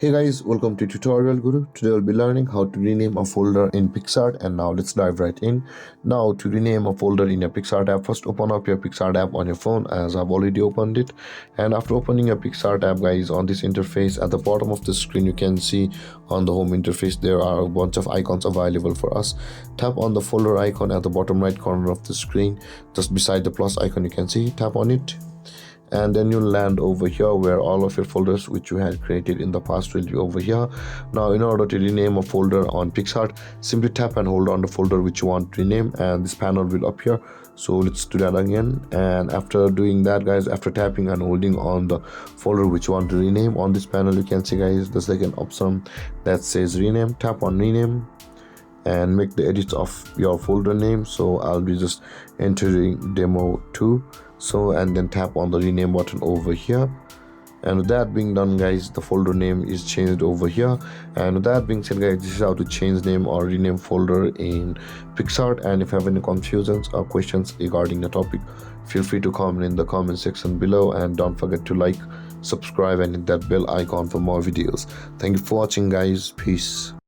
Hey guys, welcome to Tutorial Guru. Today we'll be learning how to rename a folder in Picsart, and now let's dive right in. Now to rename a folder in your Picsart app, first open up your Picsart app on your phone as I've already opened it. And after opening your Picsart app guys, on this interface at the bottom of the screen you can see on the home interface there are a bunch of icons available for us. Tap on the folder icon at the bottom right corner of the screen, just beside the plus icon you can see. Tap on it, and then you'll land over here where all of your folders which you had created in the past will be over here. Now in order to rename a folder on Picsart, simply tap and hold on the folder which you want to rename and this panel will appear. So let's do that again. And after doing that guys, after tapping and holding on the folder which you want to rename, on this panel you can see guys there's like an option that says rename. Tap on rename and make the edits of your folder name. So I'll be just entering demo 2. So and then tap on the rename button over here, and with that being done guys, the folder name is changed over here. And with that being said guys, this is how to change name or rename folder in Picsart. And if you have any confusions or questions regarding the topic, feel free to comment in the comment section below, and don't forget to like, subscribe and hit that bell icon for more videos. Thank you for watching guys. Peace.